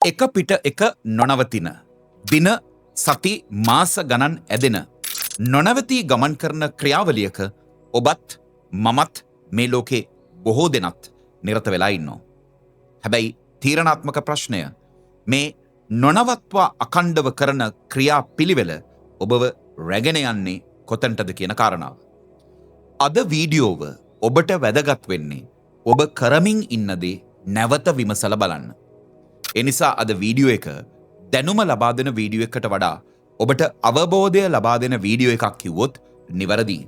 එක පිට එක නොනවතින දින සති මාස ගණන් ඇදෙන නොනවතී ගමන් කරන ක්‍රියාවලියක ඔබත් මමත් මේ ලෝකේ බොහෝ දෙනත් නිරත වෙලා ඉන්නවා. හැබැයි තීරණාත්මක ප්‍රශ්නය මේ නොනවත්වා අකණ්ඩව කරන ක්‍රියා පිළිවෙල ඔබව රැගෙන යන්නේ කොතනටද කියන කාරණාව. අද වීඩියෝව ඔබට වැදගත් වෙන්නේ ඔබ කරමින් ඉන්න දේ නැවත විමසලා බලන්න. එනිසා අද වීඩියෝ එක දැනුම ලබා දෙන වීඩියෝ එකකට වඩා ඔබට අවබෝධය ලබා දෙන වීඩියෝ එකක් කිව්වොත් නිවැරදියි.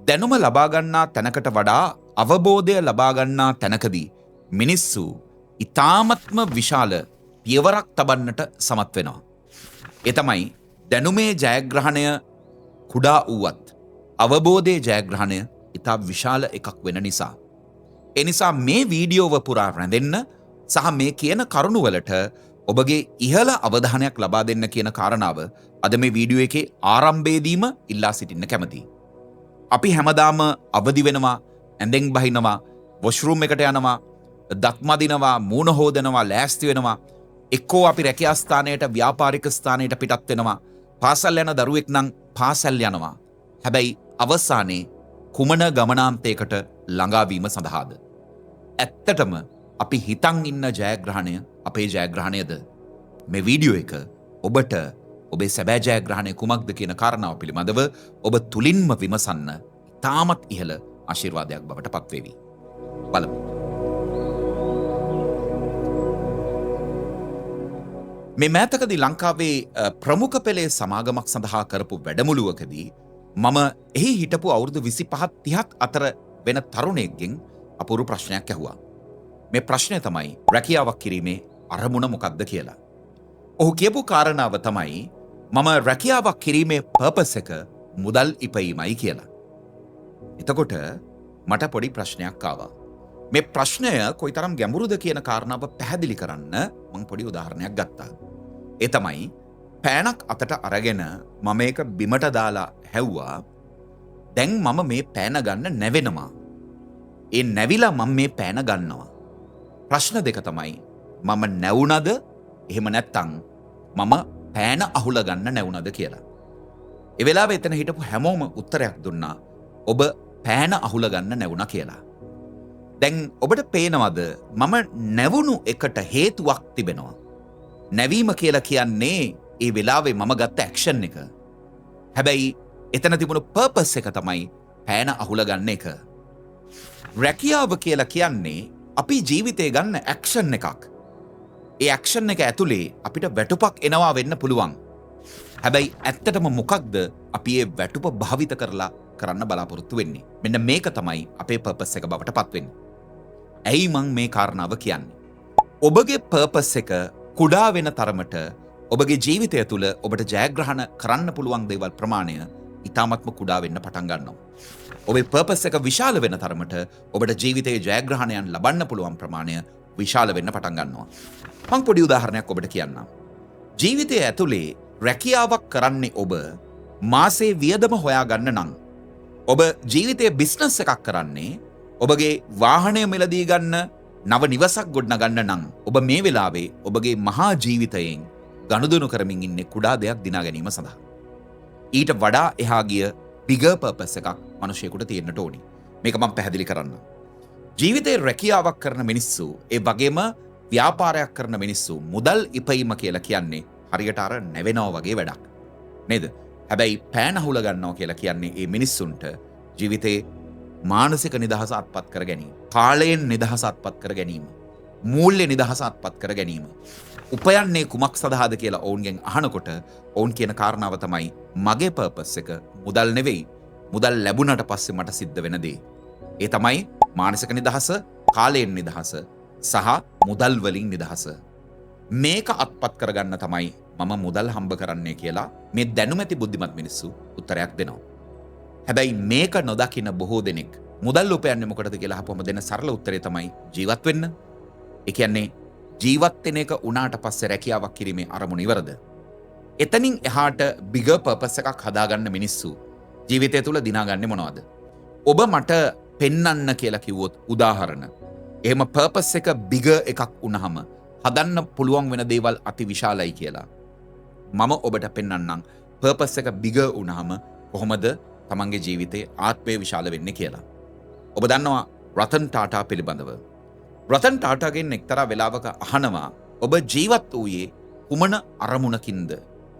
දැනුම ලබා ගන්නා තැනකට වඩා අවබෝධය ලබා ගන්නා තැනකදී මිනිස්සු ඊ타මත්ම විශාල පියවරක් තබන්නට සමත් වෙනවා. ඒ තමයි දැනුමේ ජයග්‍රහණය කුඩා වූවත් අවබෝධයේ ජයග්‍රහණය ඊටා විශාල එකක් වෙන නිසා. ඒ නිසා මේ වීඩියෝව පුරා රැඳෙන්න සහ මේ කියන කරුණු වලට ඔබගේ ඉහළ අවධානයක් ලබා දෙන්න කියන කාරණාව අද මේ වීඩියෝ එකේ ආරම්භයේදීම ඉල්ලා සිටින්න කැමතියි. අපි හැමදාම අවදි වෙනවා, ඇඳෙන් බහිනවා, වොෂ්රූම් එකට යනවා, දත් මදිනවා, මූණ හොදනවා, ලෑස්ති වෙනවා. එක්කෝ අපි රැකියා ස්ථානයට, ව්‍යාපාරික ස්ථානයට පිටත් වෙනවා. පාසල් යන දරුවෙක් නම් පාසල් යනවා. හැබැයි අවසානයේ කුමන ගමනාන්තයකට ළඟාවීම සඳහාද? ඇත්තටම අපි හිතන් ඉන්න ජයග්‍රහණය අපේ ජයග්‍රහණයද? මේ වීඩියෝ එක ඔබට ඔබේ සැබෑ ජයග්‍රහණය කුමක්ද කියන කාරණාව පිළිබඳව ඔබ තුලින්ම විමසන්න තාමත් ඉහළ ආශිර්වාදයක් බවට පත්වේවි. බලමු. මේ මෑතකදී ලංකාවේ ප්‍රමුඛ පෙළේ සමාගමක් සඳහා කරපු වැඩමුළුවකදී මම එහි හිටපු අවුරුදු 25 30 අතර වෙන තරුණයෙක්ගෙන් අපූර්ව ප්‍රශ්නයක් ඇහුවා. මේ ප්‍රශ්නය තමයි රැකියාවක් කිරීමේ අරමුණ මොකක්ද කියලා. ඔහු කියපු කාරණාව තමයි මම රැකියාවක් කිරීමේ පර්පස් එක මුදල් ඉපයීමයි කියලා. එතකොට මට පොඩි ප්‍රශ්නයක් ආවා. මේ ප්‍රශ්නය කොයිතරම් ගැඹුරුද කියන කාරණාව පැහැදිලි කරන්න මම පොඩි උදාහරණයක් ගත්තා. ඒ තමයි පෑනක් අතට අරගෙන මම ඒක බිමට දාලා හැව්වා. දැන් මම මේ පෑන ගන්න නැවෙනවා. ඒ නැවිලා මම මේ පෑන ගන්නවා. ප්‍රශ්න දෙක තමයි මම නැවුණද එහෙම නැත්තම් මම පෑන අහුල ගන්න නැවුණද කියලා. ඒ වෙලාවේ එතන හිටපු හැමෝම උත්තරයක් දුන්නා. ඔබ පෑන අහුල ගන්න නැවුණා කියලා. දැන් ඔබට පේනවද මම නැවුණු එකට හේතුවක් තිබෙනවා. නැවීම කියලා කියන්නේ ඒ වෙලාවේ මම ගත්ත ඇක්ෂන් එක. හැබැයි එතන තිබුණු පර්පස් එක තමයි පෑන අහුල ගන්න එක. රැකියාව කියලා කියන්නේ අපි ජීවිතේ ගන්න ඇක්ෂන් එකක්. ඒ ඇක්ෂන් එක ඇතුලේ අපිට වැටුපක් එනවා වෙන්න පුළුවන්. හැබැයි ඇත්තටම මොකක්ද අපි ඒ වැටුප භාවිත කරලා කරන්න බලාපොරොත්තු වෙන්නේ? මෙන්න මේක තමයි අපේ පර්පස් එක බවට පත් වෙන්නේ. ඇයි මං මේ කාරණාව කියන්නේ? ඔබගේ පර්පස් එක කුඩා වෙන තරමට ඔබගේ ජීවිතය තුළ ඔබට ජයග්‍රහණ කරන්න පුළුවන් දේවල් ප්‍රමාණය ඉතාමත්ම කුඩා වෙන්න පටන් ගන්නවා. ඔබේ පර්පස් එක විශාල වෙන තරමට ඔබට ජීවිතයේ ජයග්‍රහණයන් ලබන්න පුළුවන් ප්‍රමාණය විශාල වෙන්න පටන් ගන්නවා. මං පොඩි උදාහරණයක් ඔබට කියන්නම්. ජීවිතය ඇතුලේ රැකියාවක් කරන්නේ ඔබ මාසේ වියදම හොයාගන්න නම්, ඔබ ජීවිතයේ බිස්නස් එකක් කරන්නේ ඔබගේ වාහනය මිලදී ගන්න, නව නිවසක් ගොඩනගන්න නම්, ඔබ මේ වෙලාවේ ඔබගේ මහා ජීවිතයෙන් ගනුදෙනු කරමින් ඉන්නේ කුඩා දෙයක් දිනා ගැනීම සඳහා. ඊට වඩා එහා ගිය bigger purpose එකක් මිනිසෙකුට තියෙන්නට ඕනි. මේක මම පැහැදිලි කරන්නම්. ජීවිතේ රැකියාවක් කරන මිනිස්සු, ඒ වගේම ව්‍යාපාරයක් කරන මිනිස්සු මුදල් ඉපයීම කියලා කියන්නේ හරියට අර නැවෙනවා වගේ වැඩක්. නේද? හැබැයි පෑන අහුල ගන්නවා කියලා කියන්නේ මේ මිනිස්සුන්ට ජීවිතේ මානසික නිදහස අත්පත් කර ගැනීම, කාලයෙන් නිදහස අත්පත් කර ගැනීම, මූල්‍ය නිදහස අත්පත් කර ගැනීම. උපයන්නේ කුමක් සඳහාද කියලා ඔවුන්ගෙන් අහනකොට ඔවුන් කියන කාරණාව තමයි මගේ පර්පස් එක මුදල් නෙවෙයි, මුදල් ලැබුණට පස්සේ මට සිද්ධ වෙන දේ. ඒ තමයි මානසික නිදහස, කාලයෙන් නිදහස සහ මුදල් වලින් නිදහස. මේක අත්පත් කරගන්න තමයි මම මුදල් හම්බ කරන්නේ කියලා මේ දැනුමැති බුද්ධිමත් මිනිස්සු උත්තරයක් දෙනවා. හැබැයි මේක නොදකින බොහෝ දෙනෙක් මුදල් උපයන්නේ මොකටද කියලා අහපුවම දෙන සරල උත්තරේ තමයි ජීවත් වෙන්න. ඒ කියන්නේ ජීවත් වෙන එක උනාට පස්සේ රැකියාවක් කිරීමේ අරමුණ ඉවරද? එතනින් එහාට bigger purpose එකක් හදාගන්න මිනිස්සු ජීවිතය තුළ දිනාගන්නේ මොනවද? ඔබ මට පෙන්නන්න කියලා කිව්වොත් උදාහරණ. එහෙම purpose එක bigger එකක් වුණාම හදන්න පුළුවන් වෙන දේවල් අති විශාලයි කියලා. මම ඔබට පෙන්වන්නම් පර්පස් එක බිග වුණාම කොහොමද තමන්ගේ ජීවිතේ ආත්මය විශාල වෙන්නේ කියලා. ඔබ දන්නවා රතන් ටාටා පිළිබඳව. රතන් ටාටාගෙන් එක්තරා වෙලාවක අහනවා ඔබ ජීවත් වූයේ කුමන අරමුණකින්ද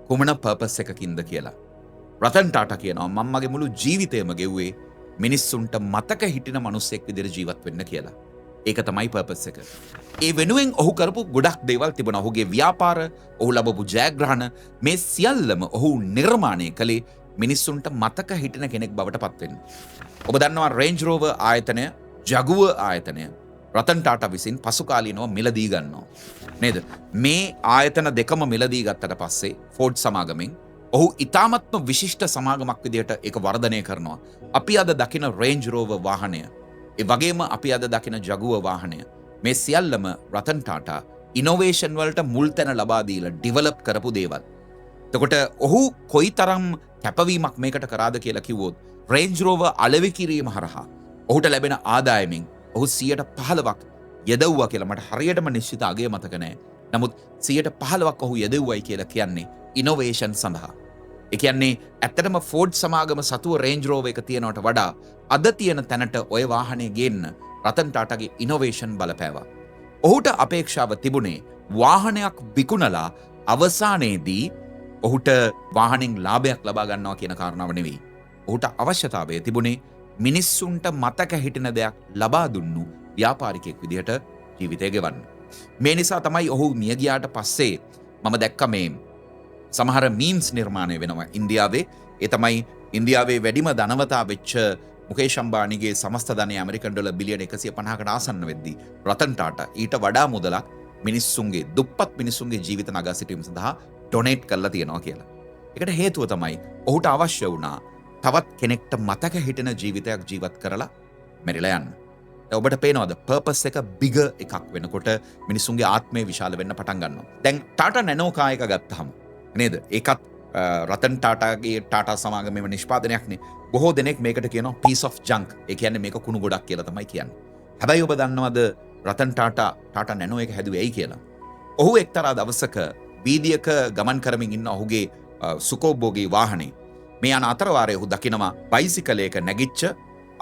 කුමන පර්පස් එකකින්ද කියලා. රතන් ටාටා කියනවා මම මගේ මුළු ජීවිතේම ගෙව්වේ මිනිස්සුන්ට මතක හිටින මිනිස්සෙක් විදිහට ජීවත් වෙන්න කියලා. ඒක තමයි පර්පස් එක. ඒ වෙනුවෙන් ඔහු කරපු ගොඩක් දේවල් තිබුණා. ඔහුගේ ව්‍යාපාර, ඔහු ලබපු ජයග්‍රහණ මේ සියල්ලම ඔහු නිර්මාණය කළේ මිනිස්සුන්ට මතක හිටින කෙනෙක් බවට පත් වෙන්න. ඔබ දන්නවා රේන්ජ් රෝවර් ආයතනය, ජගුවර් ආයතනය රතන් ටාටා විසින් පසු කාලීනව මිලදී ගන්නවා. නේද? මේ ආයතන දෙකම මිලදී ගත්තට පස්සේ ෆෝඩ් සමාගමෙන් ඔහු ඉතාමත්ම විශිෂ්ට සමාගමක් විදිහට ඒක වර්ධනය කරනවා. අපි අද දකින රේන්ජ් රෝවර් වාහනය, ඒ වගේම අපි අද දකින ජගුවර් වාහනය මේ සියල්ලම රතන් ටාටා ඉනෝවේෂන් වලට මුල් තැන ලබා දීලා ඩිවලොප් කරපු දේවල්. එතකොට ඔහු කොයිතරම් කැපවීමක් මේකට කරාද කියලා කිව්වොත් රේන්ජ් රෝවර් අලෙවි කිරීම හරහා ඔහුට ලැබෙන ආදායමෙන් ඔහු 15%ක් යදවුවා කියලා මට හරියටම නිශ්චිත අගය මතක නැහැ. නමුත් 15%ක් ඔහු යදවුවයි කියලා කියන්නේ ඉනෝවේෂන් සඳහා. ඒ කියන්නේ ඇත්තටම ෆෝඩ් සමාගම සතුව රේන්ජ් රෝවර් එක තියනවට වඩා අද තියෙන තැනට ඔය වාහනේ ගේන්න රතන් ටාටාගේ ඉනෝවේෂන් බලපෑවා. ඔහුට අපේක්ෂාව තිබුණේ වාහනයක් විකුණලා අවසානයේදී ඔහුට වාහනෙන් ලාභයක් ලබා ගන්නවා කියන කාරණාව නෙවෙයි. ඔහුට අවශ්‍යතාවය තිබුණේ මිනිස්සුන්ට මතක හිටින දෙයක් ලබා දුන්නු ව්‍යාපාරිකයෙක් විදිහට ජීවිතය ගෙවන්න. මේ නිසා තමයි ඔහු මිය ගියාට පස්සේ මම දැක්ක මේ සමහර මීම්ස් නිර්මාණය වෙනවා ඉන්දියාවේ. ඒ තමයි ඉන්දියාවේ වැඩිම ධනවතා වෙච්ච මුකේෂ් අම්බානිගේ සමස්ත ධනය ඇමරිකන් ඩොලර් බිලියන 150කට ආසන්න වෙද්දී රතන් ටාටා ඊට වඩා මුදලක් මිනිස්සුන්ගේ දුප්පත් මිනිස්සුන්ගේ ජීවිත නගා සිටීම සඳහා ඩොනේට් කරලා තියෙනවා කියලා. ඒකට හේතුව තමයි ඔහුට අවශ්‍ය වුණා තවත් කෙනෙක්ට මතක හිටින ජීවිතයක් ජීවත් කරලා මැරිලා යන්න. ඔබට පේනවද පර්පස් එක බිග එකක් වෙනකොට මිනිස්සුන්ගේ ආත්මය විශාල වෙන්න පටන් ගන්නවා. දැන් ටාටා නැනෝ කායක ගත්තහම නේද? ඒකත් රතන් ටාටාගේ ටාටා සමාගමේම නිෂ්පාදනයක්නේ. බොහෝ දෙනෙක් මේකට කියනවා piece of junk. ඒ කියන්නේ මේක කුණු ගොඩක් කියලා තමයි කියන්නේ. හැබැයි ඔබ දන්නවද රතන් ටාටා නැනෝ එක හැදුවේ ඇයි කියලා? ඔහු එක්තරා දවසක වීදියක ගමන් කරමින් ඉන්න ඔහුගේ සුකෝබෝගේ වාහනේ මේ යන අතරවාරයේ ඔහු දකිනවා බයිසිකලයක නැගිච්ච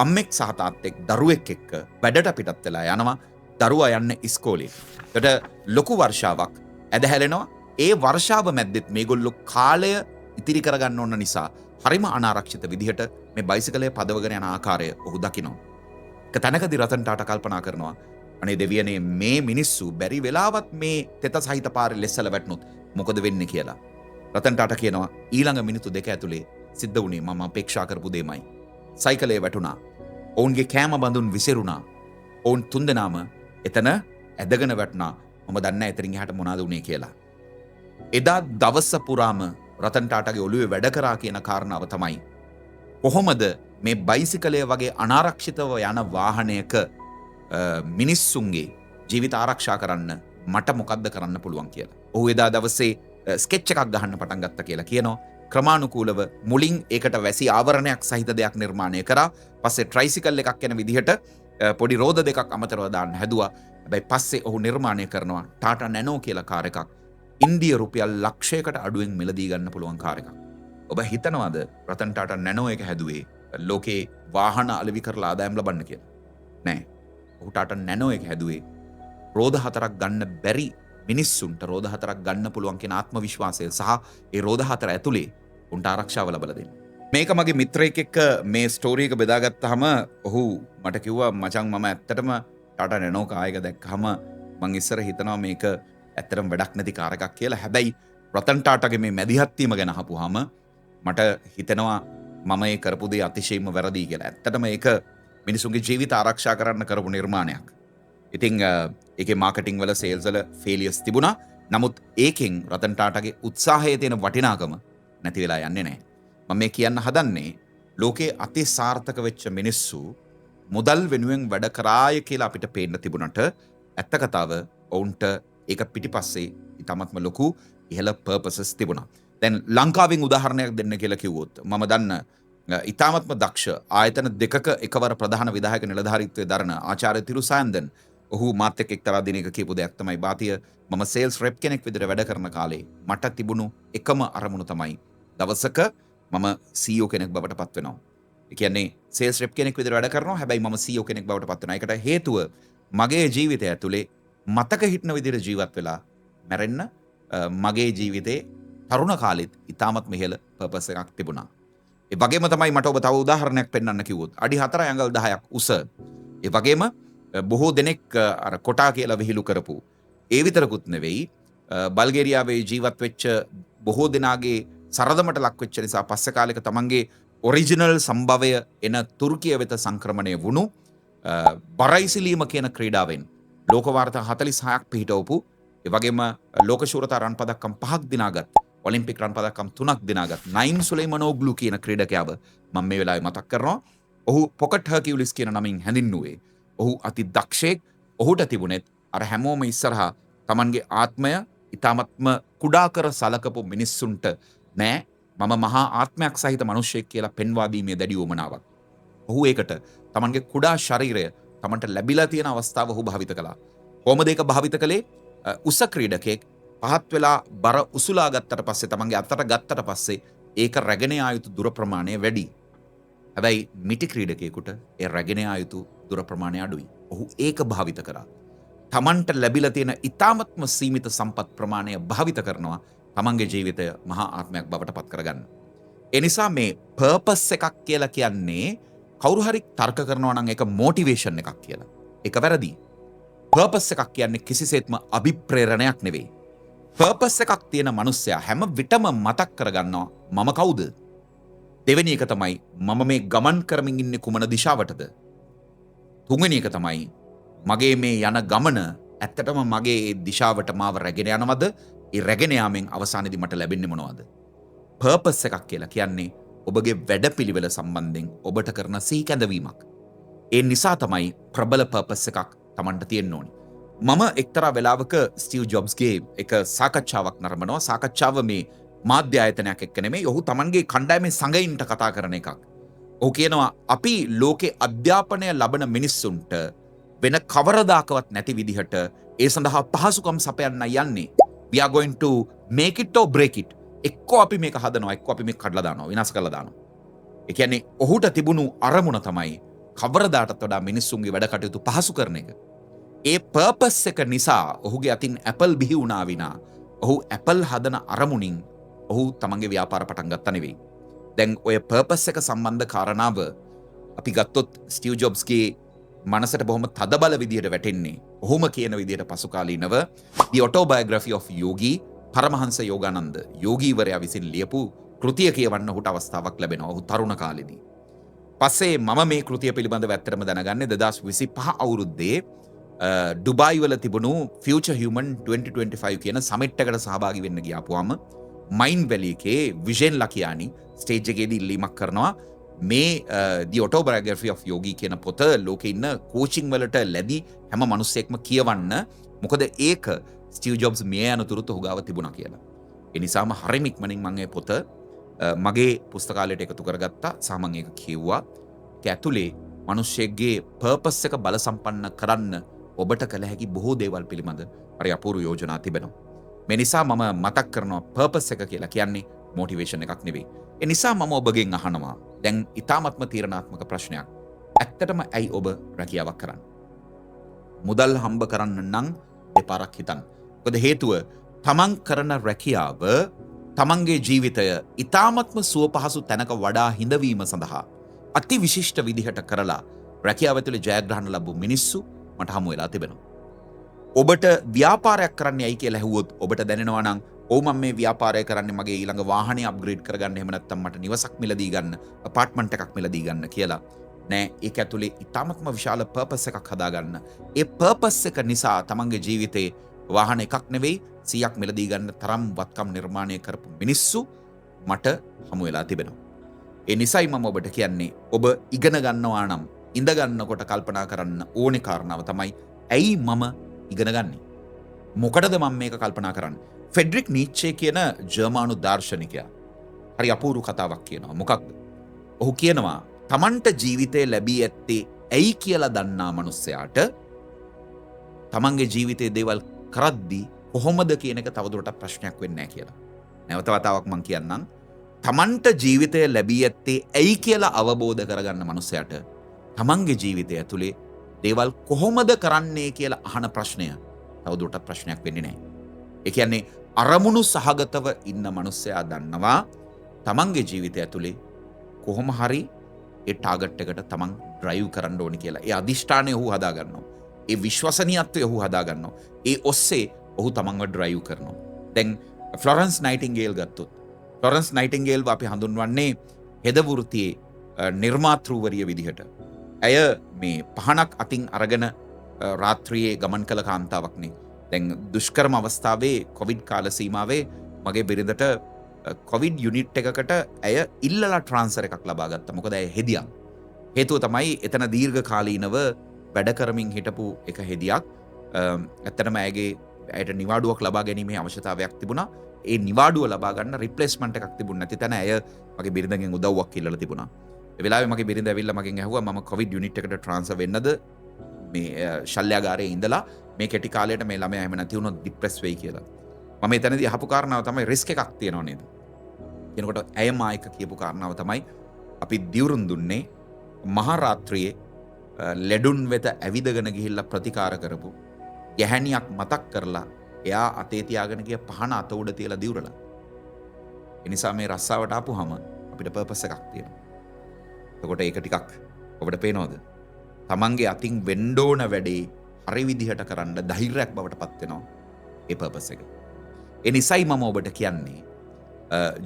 අම්මෙක් සහ තාත්තෙක් දරුවෙක් එක්ක වැඩට පිටත් වෙලා යනවා. දරුවා යන්නේ ඉස්කෝලේ. ඒකට ලොකු වර්ෂාවක් ඇදහැලෙනවා. ඒ වර්ෂාව මැද්දෙත් මේගොල්ලෝ කාලය ඉතිරි කරගන්න ඕන නිසා හරිම අනාරක්ෂිත විදිහට මේ බයිසිකලය පදවගෙන යන ආකාරය ඔහු දකිනවා. එක තැනකදී රතන් ටාටා කල්පනා කරනවා අනේ දෙවියනේ මේ මිනිස්සු බැරි වෙලාවත් මේ තෙත සහිත පාරේ ලෙස්සල වැටුනොත් මොකද වෙන්නේ කියලා. රතන් ටාටා කියනවා ඊළඟ මිනිත්තු දෙක ඇතුලේ සිද්ධ වුණේ මම අපේක්ෂා කරපු දෙයමයි. සයිකලේ වැටුණා. ඔවුන්ගේ කෑම බඳුන් විසිරුණා. ඔවුන් තුන්දෙනාම එතන ඇදගෙන වැටුණා. මම දන්නේ නැහැ එතනින් එහාට මොනවද වුනේ කියලා. එදා දවස පුරාම රතන් ටාටාගේ ඔළුවේ වැඩ කරා කියන කාරණාව තමයි කොහොමද මේ බයිසිකලය වගේ අනාරක්ෂිතව යන වාහනයක මිනිස්සුන්ගේ ජීවිත ආරක්ෂා කරන්න මට මොකද්ද කරන්න පුළුවන් කියලා. ඔහු එදා දවසේ ස්කෙච් එකක් ගහන්න පටන් ගත්තා කියලා කියනවා. ක්‍රමානුකූලව මුලින් ඒකට වැසි ආවරණයක් සහිත දෙයක් නිර්මාණය කරා. පස්සේ ට්‍රයිසිකල් එකක් යන විදිහට පොඩි රෝද දෙකක් අමතරව දාන්න හැදුවා. හැබැයි පස්සේ ඔහු නිර්මාණය කරනවා ටාටා නැනෝ කියලා කාර් එකක්. ඉන්දිය රුපියල් ලක්ෂයකට අඩුවෙන් මිලදී ගන්න පුළුවන් කාර් එකක්. ඔබ හිතනවාද රතන් ටාටා නැනෝ එක හැදුවේ ලෝකේ වාහන අලෙවි කරලා ආදායම් ලබන්න කියලා? නෑ. ඔහු ටාටා නැනෝ එක හැදුවේ රෝද 4ක් ගන්න බැරි මිනිස්සුන්ට රෝද 4ක් ගන්න පුළුවන් කියන ආත්ම විශ්වාසය සහ ඒ රෝද 4 ඇතුලේ උන්ට ආරක්ෂාව ලබලා දෙන්න. මේක මගේ මිත්‍රයෙක් එක්ක මේ ස්ටෝරි එක බෙදාගත්තාම ඔහු මට කිව්වා මචං මම ඇත්තටම ටාටා නැනෝ කායක දැක්කම මං ඉස්සර හිතනවා මේක ඇත්තටම වැඩක් නැති කාර් එකක් කියලා. හැබැයි රතන් ටාටාගේ මේ මැදිහත් වීම ගැන අහපුවාම මට හිතෙනවා මම ඒ කරපු දේ අතිශයින්ම වැරදි කියලා. ඇත්තටම ඒක මිනිසුන්ගේ ජීවිත ආරක්ෂා කරන්න කරපු නිර්මාණයක්. ඉතින් ඒකේ මාකටිං වල සේල්ස් වල ෆේලියර්ස් තිබුණා. නමුත් ඒකෙන් රතන් ටාටාගේ උත්සාහයේ තියෙන වටිනාකම නැති වෙලා යන්නේ නැහැ. මම මේ කියන්න හදන්නේ ලෝකේ අති සාර්ථක වෙච්ච මිනිස්සු මුදල් වෙනුවෙන් වැඩ කරාය කියලා අපිට පේන්න තිබුණට ඇත්ත කතාව ඔවුන්ට ඒක පිටිපස්සේ ඉතාමත්ම ලොකු ඉහළ පර්පසස් තිබුණා. දැන් ලංකාවෙන් උදාහරණයක් දෙන්න කියලා කිව්වොත් මම දන්න ඉතාමත්ම දක්ෂ ආයතන දෙකක එකවර ප්‍රධාන විධායක නිලධාරීත්වයේ දරන ආචාර්ය තිරුසාන්දන් ඔහු මාත් එක්ක එක්තරා දිනයක කියපු දෙයක් තමයි බාතිය මම සේල්ස් රෙප් කෙනෙක් විදිහට වැඩ කරන කාලේ මට තිබුණු එකම අරමුණ තමයි දවසක මම CEO කෙනෙක් බවට පත් වෙනවා. ඒ කියන්නේ සේල්ස් රෙප් කෙනෙක් විදිහට වැඩ කරනවා හැබැයි මම CEO කෙනෙක් බවට පත් වෙනවා. ඒකට හේතුව මගේ ජීවිතය ඇතුලේ මතක හිටන විදිහට ජීවත් වෙලා මැරෙන්න මගේ ජීවිතේ තරුණ කාලෙත් ඉතාමත් මෙහෙල පර්පස් එකක් තිබුණා. ඒ වගේම තමයි මට ඔබ තව උදාහරණයක් පෙන්වන්න කිව්වොත් අඩි 4 ඇඟල් 10ක් උස. ඒ වගේම බොහෝ දෙනෙක් අර කොටා කියලා විහිළු කරපු ඒ විතරකුත් නෙවෙයි බල්ගේරියාවේ ජීවත් වෙච්ච බොහෝ දෙනාගේ සරදමට ලක් වෙච්ච නිසා පස්සේ කාලෙක තමන්ගේ ඔරිජිනල් සම්භවය එන තුර්කිය වෙත සංක්‍රමණය වුණු බරයිසිලීම කියන ක්‍රීඩාවෙන් ලෝක වාර්තා 46ක් පිහිටවපු ඒ වගේම ලෝක ශූරතා රන් පදක්කම් 5ක් දිනාගත් ඔලිම්පික් රන් පදක්කම් 3ක් දිනාගත් නයින් සුලයිමනෝග්ලු කියන ක්‍රීඩකයාව මම මේ වෙලාවේ මතක් කරනවා. ඔහු පොකට් හර්කියුලිස් කියන නමින් හැඳින්වුවේ. ඔහු අති දක්ෂයෙක්. ඔහුට තිබුණෙත් අර හැමෝම ඉස්සරහා Tamanගේ ආත්මය ඊ타මත්ම කුඩා කර සලකපු මිනිස්සුන්ට නෑ මම මහා ආත්මයක් සහිත මිනිසෙක් කියලා පෙන්වා දීමේ දැඩි උවමනාවක්. ඔහු ඒකට Tamanගේ කුඩා ශරීරය Tamanට ලැබිලා තියෙන අවස්ථාව ඔහු භාවිත කළා. කොහොමද ඒක භාවිත කළේ? උස ක්‍රීඩකෙක් පහත් වෙලා බර උසුලා ගත්තට පස්සේ Tamanගේ අතට ගත්තට පස්සේ ඒක රැගෙන යා යුතු දුර ප්‍රමාණය වැඩි. හැබැයි මිටි ක්‍රීඩකයෙකුට ඒ රැගෙන යා යුතු දුර ප්‍රමාණය අඩුයි. ඔහු ඒක භාවිත කරා. තමන්ට ලැබිලා තියෙන ඊ타මත්ම සීමිත සම්පත් ප්‍රමාණය භාවිත කරනවා තමන්ගේ ජීවිතය මහා ආත්මයක් බවට පත් කරගන්න. ඒ නිසා මේ පර්පස් එකක් කියලා කියන්නේ කවුරු හරි තර්ක කරනවා නම් ඒක මොටිවේෂන් එකක් කියලා. ඒක වැරදි. පර්පස් එකක් කියන්නේ කිසිසේත්ම අභිප්‍රේරණයක් නෙවෙයි. පර්පස් එකක් තියෙන මිනිස්සයා හැම විටම මතක් කරගන්නවා මම කවුද? දෙවෙනි එක තමයි මම මේ ගමන් කරමින් ඉන්නේ කුමන දිශාවටද? තුන්වෙනි එක තමයි මගේ මේ යන ගමන ඇත්තටම මගේ ඒ දිශාවට මාව රැගෙන යනවද? ඒ රැගෙන යාමෙන් අවසානයේදී මට ලැබෙන්නේ මොනවද? පර්පස් එකක් කියලා කියන්නේ ඔබගේ වැඩපිළිවෙල සම්බන්ධයෙන් ඔබට කරන සිහිකැඳවීමක්. ඒ නිසා තමයි ප්‍රබල පර්පස් එකක් Tamanට තියෙන්න ඕනේ. මම එක්තරා වෙලාවක ස්ටිව් ජොබ්ස්ගේ එක සාකච්ඡාවක් නරඹනවා. සාකච්ඡාව මේ මාධ්‍ය ආයතනයක් එක්ක නෙමෙයි. ඔහු Tamanගේ කණ්ඩායමේ සංගයින්ට කතා කරන එකක්. ඔහු කියනවා අපි ලෝකේ අධ්‍යාපනය ලබන මිනිස්සුන්ට වෙන කවරදාකවත් නැති විදිහට ඒ සඳහා පහසුකම් සපයන්න යන්නේ. We are going to make it or break it. එක්කෝ අපි මේක හදනවා, එක්කෝ අපි මේක කඩලා දානවා, විනාශ කරලා දානවා. ඒ කියන්නේ ඔහුට තිබුණු අරමුණ තමයි කවරදාටත් වඩා මිනිස්සුන්ගේ වැඩ කටයුතු පහසු කරන එක. ඒ පර්පස් එක නිසා ඔහුගේ අතින් Apple බිහි වුණා විනා ඔහු Apple හදන අරමුණින් ඔහු තමන්ගේ ව්‍යාපාර පටන් ගත්තා නෙවෙයි. දැන් ඔය පර්පස් එක සම්බන්ධ කාරණාව අපි ගත්තොත් ස්ටිව් ජොබ්ස්ගේ මනසට බොහොම තදබල විදිහට වැටෙන්නේ. ඔහුම කියන විදිහට පසුකාලීනව The Autobiography of Yogi පරමහංස යෝගානන්ද යෝගීවරයා විසින් ලියපු කෘතිය කියවන්න ඔහුට අවස්ථාවක් ලැබෙනවා. ඔහු තරුණ කාලෙදී. පස්සේ මම මේ කෘතිය පිළිබඳව ඇත්තටම දැනගන්නේ 2025 අවුරුද්දේ ඩුබායි වල තිබුණු Future Human 2025 කියන සමිට් එකට සහභාගී වෙන්න ගියාපුවාම මයින් වැලි එකේ විෂන් ලකියානි ස්ටේජ් එකේදී ඉල්ලීමක් කරනවා මේ The Autobiography of Yogi කියන පොත ලෝකේ ඉන්න කෝචින් වලට ලැබි හැම මිනිස්සෙක්ම කියවන්න. මොකද ඒක ස්ටිව් ජොබ්ස් මිය යනතුරුත් ඔහු ගාව තිබුණා කියලා. ඒ නිසාම හරිම ඉක්මනින් මම මේ පොත මගේ පුස්තකාලයට එකතු කරගත්තා. සහ මම ඒක කිව්වා. ඒක ඇතුලේ මිනිස්සෙක්ගේ පර්පස් එක බල සම්පන්න කරන්න ඔබට කළ හැකි බොහෝ දේවල් පිළිබඳ හරි අපූර්ව යෝජනා තිබෙනවා. මේ නිසා මම මතක් කරනවා පර්පස් එක කියලා කියන්නේ මොටිවේෂන් එකක් නෙවෙයි. ඒ නිසා මම ඔබගෙන් අහනවා දැන් ඊ타ත්ම තීරණාත්මක ප්‍රශ්නයක්. ඇත්තටම ඇයි ඔබ රැකියාවක් කරන්නේ? මුදල් හම්බ කරන්න නම් දෙපාරක් හිතන්න. මොකද හේතුව තමන් කරන රැකියාව තමන්ගේ ජීවිතය ඊ타ත්ම සුව පහසු තැනක වඩා හිඳවීම සඳහා අති විශිෂ්ට විදිහට කරලා රැකියාව ඇතුලේ ජයග්‍රහණ ලැබු මිනිස්සු මට හමු වෙලා තිබෙනවා. ඔබට ව්‍යාපාරයක් කරන්න යයි කියලා ඇහුවොත් ඔබට දැනෙනවා නම් ඔව් මම මේ ව්‍යාපාරය කරන්නේ මගේ ඊළඟ වාහනේ අප්ග්‍රේඩ් කරගන්න එහෙම නැත්නම් මට නිවසක් මිලදී ගන්න අපාර්ට්මන්ට් එකක් මිලදී ගන්න කියලා. නෑ ඒක ඇතුලේ ඊටාත්ම විශාල පර්පස් එකක් හදාගන්න. ඒ පර්පස් එක නිසා තමන්ගේ ජීවිතේ වාහන එකක් නෙවෙයි 100ක් මිලදී ගන්න තරම් වත්කම් නිර්මාණය කරපු මිනිස්සු මට හමු වෙලා තිබෙනවා. ඒ නිසයි මම ඔබට කියන්නේ ඔබ ඉගෙන ගන්නවා නම් ඉඳ ගන්නකොට කල්පනා කරන්න ඕනේ කාරණාව තමයි ඇයි මම ඉගෙන ගන්නේ? මොකටද මම මේක කල්පනා කරන්නේ? ෆෙඩරික් නීච්චේ කියන ජර්මානු දාර්ශනිකයා හරි අපූර්ව කතාවක් කියනවා. මොකක්ද? ඔහු කියනවා තමන්ට ජීවිතේ ලැබී ඇත්තේ ඇයි කියලා දන්නා මනුස්සයාට තමන්ගේ ජීවිතයේ දේවල් කරද්දී කොහොමද කියන එක තවදුරටත් ප්‍රශ්නයක් වෙන්නේ නැහැ කියලා. නැවත වතාවක් මම කියන්නම්. තමන්ට ජීවිතය ලැබී ඇත්තේ ඇයි කියලා අවබෝධ කරගන්න මනුස්සයට තමන්ගේ ජීවිතය ඇතුලේ දේවල් කොහොමද කරන්නේ කියලා අහන ප්‍රශ්නය තවදුරටත් ප්‍රශ්නයක් වෙන්නේ නැහැ. ඒ කියන්නේ අරමුණු සහගතව ඉන්න මනුස්සයා දන්නවා තමන්ගේ ජීවිතය ඇතුලේ කොහොම හරි ඒ ටාගට් එකට තමන් ඩ්‍රයිව් කරන්න ඕනි කියලා. ඒ අදිෂ්ඨානය ඔහු හදා ගන්නවා. ඒ විශ්වසනීයත්වය ඔහු හදා ගන්නවා. ඒ ඔස්සේ ඔහු තමන්ව ඩ්‍රයිව් කරනවා. දැන් ෆ්ලොරන්ස් නයිටින්ගේල් ගත්තොත් ෆ්ලොරන්ස් නයිටින්ගේල්ව අපි හඳුන්වන්නේ හෙද වෘත්තියේ නිර්මාතෘවරිය විදිහට. ඇය මේ පහනක් අතින් අරගෙන රාත්‍රියේ ගමන් කළ කාන්තාවක්නේ. දැන් දුෂ්කරම අවස්ථාවේ කොවිඩ් කාල සීමාවේ මගේ බිරිඳට කොවිඩ් යුනිට් එකකට ඇය ඉල්ලලා ට්‍රාන්ස්ෆර් එකක් ලබා ගත්තා. මොකද ඇය හෙදියක්. හේතුව තමයි එතන දීර්ඝ කාලීනව වැඩ කරමින් හිටපු එක හෙදියක්. ඇත්තටම ඇයට නිවාඩුවක් ලබා ගැනීමේ අවශ්‍යතාවයක් තිබුණා. ඒ නිවාඩුව ලබා ගන්න රිප්ලේස්මන්ට් එකක් තිබුණ නැති තැන ඇය මගේ බිරිඳගෙන් උදව්වක් ඉල්ලලා තිබුණා. ඒ වෙලාවේ මගේ බිරිඳ ඇවිල්ලා මගෙන් ඇහුවා මම කොවිඩ් යුනිට් එකට ට්‍රාන්ස්ෆර් වෙන්නද මේ ශල්‍යාගාරයේ ඉඳලා මේ කෙටි කාලයට මේ ළමයා එහෙම නැති වුණොත් ડિප්‍රෙස් වෙයි කියලා. මම එතනදී අහපු කාරණාව තමයි රිස්ක් එකක් තියෙනව නේද? කියනකොට ඇය මායික කියපු කාරණාව තමයි අපි දිවුරුම් දුන්නේ මහා රාත්‍රියේ ලෙඩුන් වෙත ඇවිදගෙන ගිහිල්ලා ප්‍රතිකාර කරපු ගැහැණියක් මතක් කරලා එයා අතේ තියාගෙන ගිය පහන අත උඩ තියලා දිවුරලා. ඒ නිසා මේ රස්සාවට ආපුහම අපිට පර්පස් එකක් තියෙනවා. එතකොට ඒක ටිකක් ඔබට පේනවද? තමන්ගේ අතින් වෙන්න ඕන වැඩේ හරි විදිහට කරන්න ධෛර්යයක් බවට පත් වෙනවා ඒ පර්පස් එක. ඒ නිසයි මම ඔබට කියන්නේ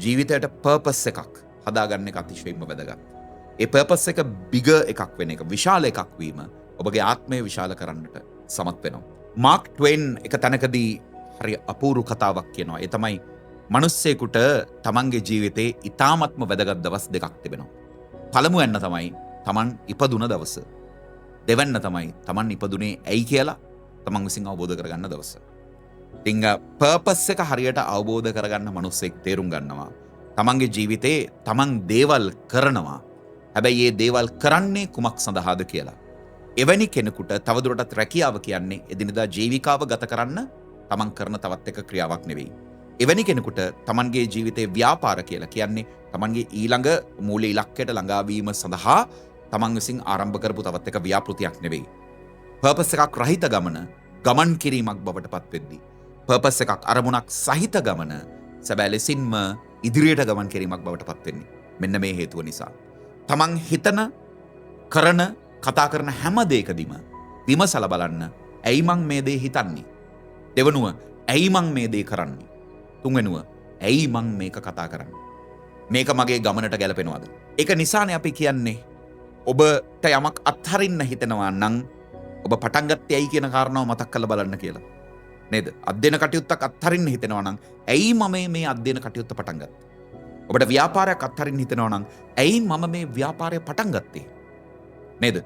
ජීවිතයට පර්පස් එකක් හදාගන්න එක අතිශයින්ම වැදගත්. ඒ පර්පස් එක බිග එකක් වෙන එක, විශාල එකක් වීම ඔබගේ ආත්මය විශාල කරන්නට සමත් වෙනවා. මාක් ට්වෙන් එක තැනකදී හරි අපූර්ව කතාවක් කියනවා. ඒ තමයි මිනිස්සෙකුට තමන්ගේ ජීවිතේ ඉතාමත්ම වැදගත් දවස් දෙකක් තිබෙනවා. පළමුවැන්න තමයි තමන් ඉපදුන දවස. දෙවැන්න තමයි තමන් ඉපදුනේ ඇයි කියලා තමන් විසින් අවබෝධ කරගන්න දවස. ඉතින් පර්පස් එක හරියට අවබෝධ කරගන්න මිනිස්සෙක් තේරුම් ගන්නවා තමන්ගේ ජීවිතේ තමන් දේවල් කරනවා. හැබැයි මේ දේවල් කරන්නේ කුමක් සඳහාද කියලා. එවැනි කෙනෙකුට තවදුරටත් රැකියාව කියන්නේ එදිනදා ජීවිකාව ගත කරන්න තමන් කරන තවත් එක ක්‍රියාවක් නෙවෙයි. එවැනි කෙනෙකුට තමන්ගේ ජීවිතේ ව්‍යාපාර කියලා කියන්නේ තමන්ගේ ඊළඟ මූල ඉලක්කයට ළඟාවීම සඳහා තමන් විසින් ආරම්භ කරපු තවත් එක ව්‍යාපෘතියක් නෙවෙයි. පර්පස් එකක් රහිත ගමන් කිරීමක් බවට පත් වෙද්දී පර්පස් එකක් අරමුණක් සහිත ගමන සැබෑ ලෙසින්ම ඉදිරියට ගමන් කිරීමක් බවට පත් වෙන්නේ. මෙන්න මේ හේතුව නිසා. තමන් හිතන කරන කතා කරන හැම දෙයකදීම විමසලා බලන්න ඇයි මං මේ දේ හිතන්නේ? දෙවනුව ඇයි මං මේ දේ කරන්නේ? තුන්වෙනුව ඇයි මං මේක කතා කරන්නේ? මේක මගේ ගමනට ගැලපෙනවද? ඒක නිසානේ අපි කියන්නේ ඔබට යමක් අත්හරින්න හිතෙනවා නම් ඔබ පටන් ගත්තේ ඇයි කියන කාරණාව මතක් කරලා බලන්න කියලා. නේද? අධ්‍යයන කටයුත්තක් අත්හරින්න හිතෙනවා නම් ඇයි මම මේ අධ්‍යයන කටයුත්ත පටන් ගත්තේ? ඔබට ව්‍යාපාරයක් අත්හරින්න හිතෙනවා නම් ඇයි මම මේ ව්‍යාපාරය පටන් ගත්තේ? නේද?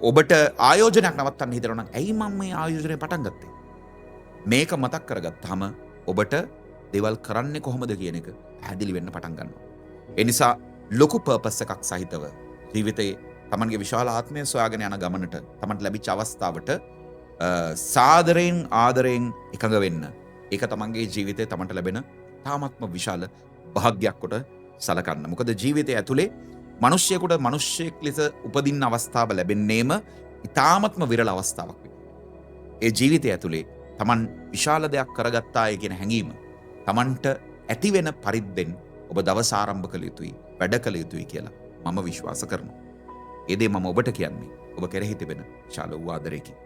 ඔබට ආයෝජනයක් නවත්තන්න හිතෙනවා නම් ඇයි මම මේ ආයෝජනය පටන් ගත්තේ? මේක මතක් කරගත්තාම ඔබට දේවල් කරන්නේ කොහොමද කියන එක පැහැදිලි වෙන්න පටන් ගන්නවා. ඒ නිසා ලොකු පර්පස් එකක් සහිතව ජීවිතේ තමන්ගේ විශාල ආත්මය සොයාගෙන යන ගමනට තමන්ට ලැබිච්ච අවස්ථාවට සාදරයෙන් ආදරයෙන් එකඟ වෙන්න. ඒක තමන්ගේ ජීවිතේ තමන්ට ලැබෙන තාමත්ම විශාල භාග්‍යයක් කොට සලකන්න. මොකද ජීවිතය ඇතුලේ මිනිස්සෙකුට මිනිස්සෙක් ලෙස උපදින්න අවස්ථාව ලැබෙන්නේම ඉතාමත්ම විරල අවස්ථාවක් වෙනවා. ඒ ජීවිතය ඇතුලේ තමන් විශාල දෙයක් කරගත්තාය කියන හැඟීම තමන්ට ඇති වෙන පරිද්දෙන් ඔබ දවස ආරම්භ කළ යුතුයි, වැඩ කළ යුතුයි කියලා මම විශ්වාස කරනවා. ඒ දේ මම ඔබට කියන්නේ ඔබ කෙරෙහි තිබෙන විශාල වූ ආදරයකින්.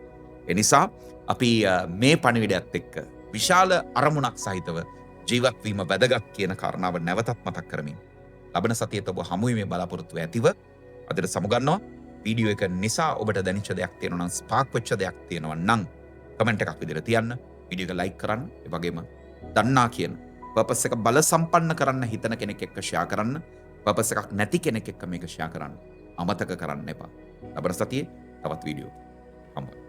ඒ නිසා අපි මේ පණිවිඩයත් එක්ක විශාල අරමුණක් සහිතව ජීවත් වීම වැදගත් කියන කාරණාව නැවතත් මතක් කරමින් ලබන සතියේ ඔබ හමු වීමේ බලාපොරොත්තු ඇතිව අදට සමුගන්නවා. වීඩියෝ එක නිසා ඔබට දැනෙච්ච දෙයක් තියෙනවා නම්, ස්පාර්ක් වෙච්ච දෙයක් තියෙනවා නම් කමෙන්ට් එකක් විදිහට තියන්න. වීඩියෝ එක ලයික් කරන්න. ඒ වගේම දන්නා කියන පර්පස් එක බල සම්පන්න කරන්න හිතන කෙනෙක් එක්ක ෂෙයා කරන්න. පර්පස් එකක් නැති කෙනෙක් එක්ක මේක ෂෙයා කරන්න අමතක කරන්න එපා. ලබන සතියේ තවත් වීඩියෝ හම්බ